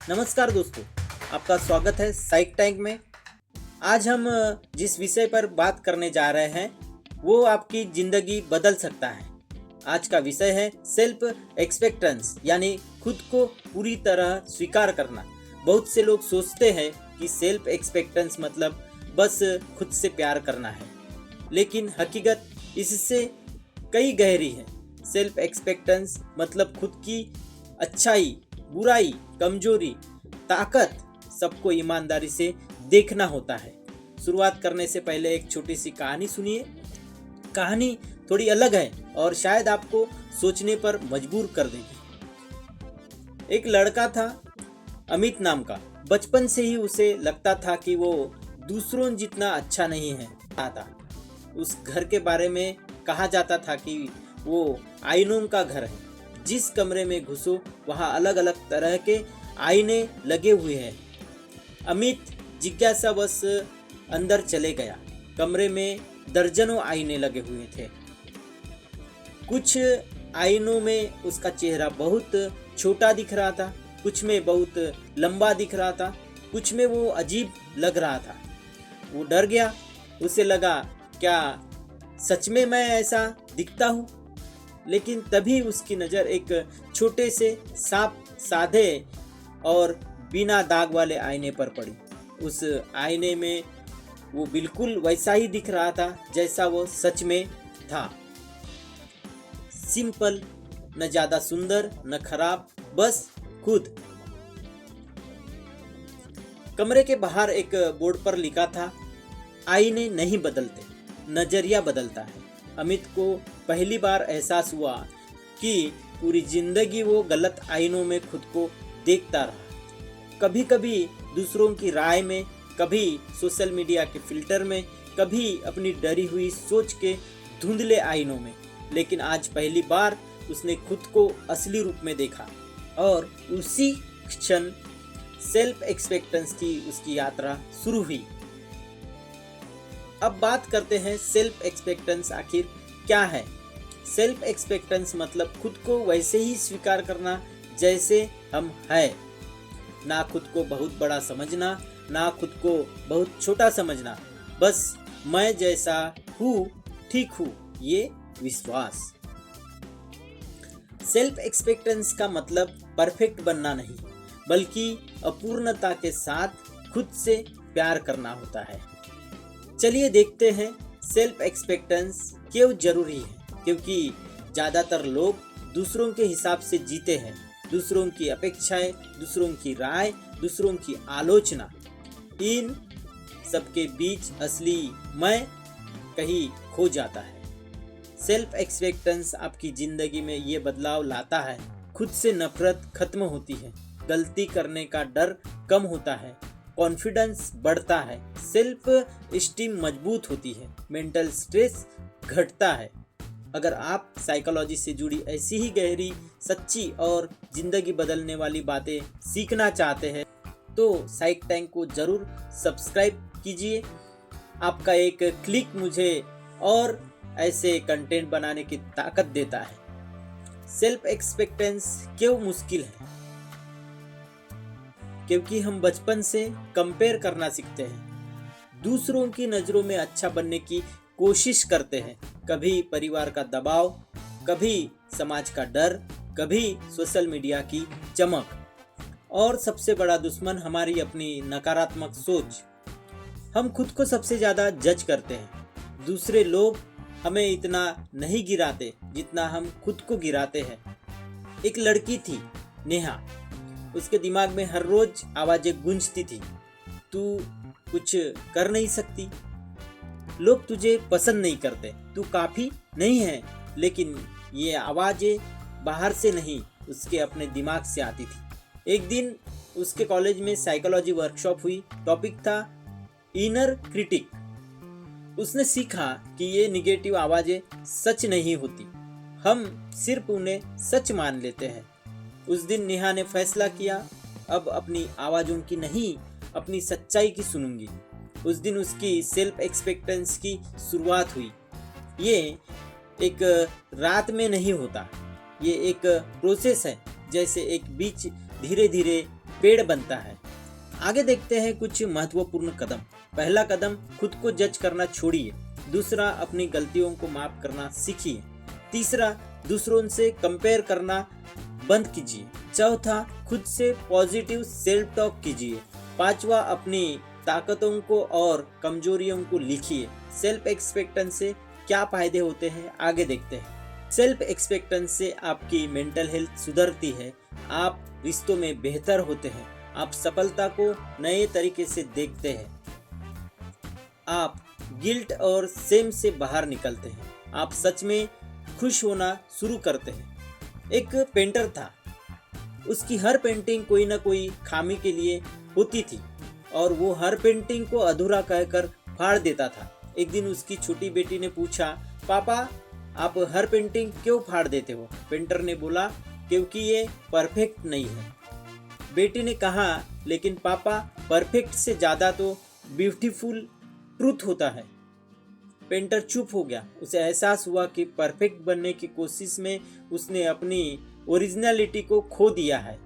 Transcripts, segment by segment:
नमस्कार दोस्तों, आपका स्वागत है साइक टैंक में। आज हम जिस विषय पर बात करने जा रहे हैं वो आपकी ज़िंदगी बदल सकता है। आज का विषय है सेल्फ एक्सपेक्टेंस, यानी खुद को पूरी तरह स्वीकार करना। बहुत से लोग सोचते हैं कि सेल्फ एक्सपेक्टेंस मतलब बस खुद से प्यार करना है, लेकिन हकीकत इससे कई गहरी है। सेल्फ एक्सपेक्टेंस मतलब खुद की अच्छाई, बुराई, कमजोरी, ताकत सबको ईमानदारी से देखना होता है। शुरुआत करने से पहले एक छोटी सी कहानी सुनिए। कहानी थोड़ी अलग है और शायद आपको सोचने पर मजबूर कर देगी। एक लड़का था, अमित नाम का। बचपन से ही उसे लगता था कि वो दूसरों जितना अच्छा नहीं है। उस घर के बारे में कहा जाता था कि वो आईनों का घर है। जिस कमरे में घुसो वहाँ अलग अलग तरह के आईने लगे हुए हैं। अमित जिज्ञासावश अंदर चले गया। कमरे में दर्जनों आईने लगे हुए थे। कुछ आईनों में उसका चेहरा बहुत छोटा दिख रहा था, कुछ में बहुत लंबा दिख रहा था, कुछ में वो अजीब लग रहा था। वो डर गया। उसे लगा, क्या सच में मैं ऐसा दिखता हूँ? लेकिन तभी उसकी नज़र एक छोटे से साफ साधे और बिना दाग वाले आईने पर पड़ी। उस आईने में वो बिल्कुल वैसा ही दिख रहा था जैसा वो सच में था। सिंपल, न ज़्यादा सुंदर न खराब, बस खुद। कमरे के बाहर एक बोर्ड पर लिखा था, आईने नहीं बदलते, नजरिया बदलता है। अमित को पहली बार एहसास हुआ कि पूरी जिंदगी वो गलत आईनों में खुद को देखता रहा। कभी कभी दूसरों की राय में, कभी सोशल मीडिया के फिल्टर में, कभी अपनी डरी हुई सोच के धुंधले आईनों में। लेकिन आज पहली बार उसने खुद को असली रूप में देखा और उसी क्षण सेल्फ एक्सपेक्टेंस की उसकी यात्रा शुरू हुई। अब बात करते हैं सेल्फ एक्सपेक्टेंस आखिर क्या है। सेल्फ एक्सपेक्टेंस मतलब खुद को वैसे ही स्वीकार करना जैसे हम हैं। ना खुद को बहुत बड़ा समझना, ना खुद को बहुत छोटा समझना, बस मैं जैसा हूँ ठीक हूँ, ये विश्वास। सेल्फ एक्सपेक्टेंस का मतलब परफेक्ट बनना नहीं, बल्कि अपूर्णता के साथ खुद से प्यार करना होता है। चलिए देखते हैं सेल्फ एक्सपेक्टेंस क्यों जरूरी है। क्योंकि ज़्यादातर लोग दूसरों के हिसाब से जीते हैं। दूसरों की अपेक्षाएं, दूसरों की राय, दूसरों की आलोचना, इन सबके बीच असली मैं कहीं खो जाता है। सेल्फ एक्सपेक्टेंस आपकी ज़िंदगी में ये बदलाव लाता है। खुद से नफरत खत्म होती है, गलती करने का डर कम होता है, कॉन्फिडेंस बढ़ता है, सेल्फ स्टीम मजबूत होती है, मेंटल स्ट्रेस घटता है। अगर आप साइकोलॉजी से जुड़ी ऐसी ही गहरी, सच्ची और ज़िंदगी बदलने वाली बातें सीखना चाहते हैं तो साइक टैंक को ज़रूर सब्सक्राइब कीजिए। आपका एक क्लिक मुझे और ऐसे कंटेंट बनाने की ताकत देता है। सेल्फ एक्सपेक्टेंस क्यों मुश्किल है? क्योंकि हम बचपन से कंपेयर करना सीखते हैं। दूसरों की नज़रों में अच्छा बनने की कोशिश करते हैं। कभी परिवार का दबाव, कभी समाज का डर, कभी सोशल मीडिया की चमक, और सबसे बड़ा दुश्मन हमारी अपनी नकारात्मक सोच। हम खुद को सबसे ज़्यादा जज करते हैं। दूसरे लोग हमें इतना नहीं गिराते जितना हम खुद को गिराते हैं। एक लड़की थी, नेहा। उसके दिमाग में हर रोज आवाज़ें गूंजती थी, तू कुछ कर नहीं सकती, लोग तुझे पसंद नहीं करते, तू काफ़ी नहीं है। लेकिन ये आवाज़ें बाहर से नहीं, उसके अपने दिमाग से आती थी। एक दिन उसके कॉलेज में साइकोलॉजी वर्कशॉप हुई। टॉपिक था इनर क्रिटिक। उसने सीखा कि ये निगेटिव आवाज़ें सच नहीं होती, हम सिर्फ उन्हें सच मान लेते हैं। उस दिन नेहा ने फैसला किया, अब अपनी आवाज़ों की नहीं, अपनी सच्चाई की सुनूंगी। उस दिन उसकी सेल्फ एक्सपेक्टेंस की शुरुआत हुई। ये एक रात में नहीं होता, ये एक प्रोसेस है। जैसे एक बीज धीरे धीरे पेड़ बनता है। आगे देखते हैं कुछ महत्वपूर्ण कदम। पहला कदम, खुद को जज करना छोड़िए। दूसरा, अपनी गलतियों को माफ करना सीखिए। तीसरा, दूसरों से कंपेयर करना बंद कीजिए। चौथा, खुद से पॉजिटिव सेल्फ टॉक कीजिए। पांचवा, अपनी ताकतों को और कमजोरियों को लिखिए। सेल्फ एक्सपेक्टेंस से क्या फायदे होते हैं, आगे देखते हैं। सेल्फ एक्सपेक्टेंस से आपकी मेंटल हेल्थ सुधरती है, आप रिश्तों में बेहतर होते हैं, आप सफलता को नए तरीके से देखते हैं, आप गिल्ट और शेम से बाहर निकलते हैं, आप सच में खुश होना शुरू करते हैं। एक पेंटर था, उसकी हर पेंटिंग कोई ना कोई खामी के लिए होती थी और वो हर पेंटिंग को अधूरा कहकर फाड़ देता था। एक दिन उसकी छोटी बेटी ने पूछा, पापा आप हर पेंटिंग क्यों फाड़ देते हो? पेंटर ने बोला, क्योंकि ये परफेक्ट नहीं है। बेटी ने कहा, लेकिन पापा परफेक्ट से ज़्यादा तो ब्यूटीफुल ट्रूथ होता है। पेंटर चुप हो गया। उसे एहसास हुआ कि परफेक्ट बनने की कोशिश में उसने अपनी ओरिजिनलिटी को खो दिया है।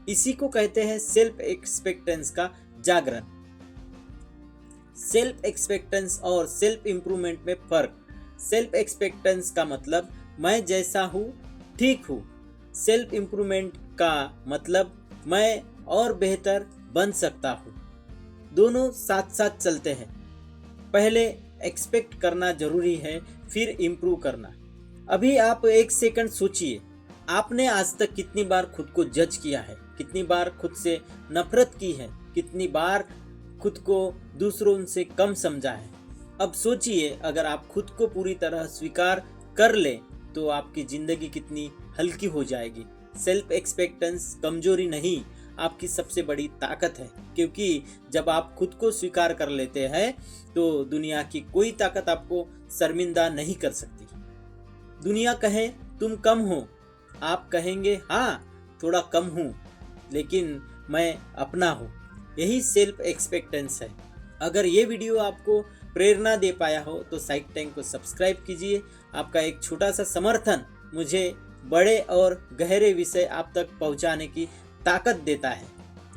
इसी को कहते हैं सेल्फ एक्सपेक्टेंस का जागरण। सेल्फ एक्सपेक्टेंस और सेल्फ इंप्रूवमेंट में फर्क। सेल्फ एक्सपेक्टेंस का मतलब मैं जैसा हूँ ठीक हूँ। सेल्फ इंप्रूवमेंट का मतलब मैं और बेहतर बन सकता हूँ। दोनों साथ साथ चलते हैं। पहले एक्सपेक्ट करना जरूरी है, फिर इम्प्रूव करना। अभी आप एक सेकंड सोचिए, आपने आज तक कितनी बार खुद को जज किया है, कितनी बार खुद से नफरत की है, कितनी बार खुद को दूसरों से कम समझा है। अब सोचिए, अगर आप खुद को पूरी तरह स्वीकार कर ले तो आपकी जिंदगी कितनी हल्की हो जाएगी। सेल्फ एक्सपेक्टेंस कमजोरी नहीं, आपकी सबसे बड़ी ताकत है, क्योंकि जब आप खुद को स्वीकार कर लेते हैं तो दुनिया की कोई ताकत आपको शर्मिंदा नहीं कर सकती। दुनिया कहे तुम कम हो, आप कहेंगे हाँ थोड़ा कम हूँ, लेकिन मैं अपना हूँ। यही सेल्फ एक्सपेक्टेंस है। अगर ये वीडियो आपको प्रेरणा दे पाया हो तो साइक टैंक को सब्सक्राइब कीजिए। आपका एक छोटा सा समर्थन मुझे बड़े और गहरे विषय आप तक पहुंचाने की ताकत देता है।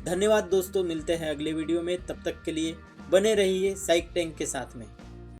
धन्यवाद दोस्तों, मिलते हैं अगले वीडियो में। तब तक के लिए बने रहिए साइक टैंक के साथ में।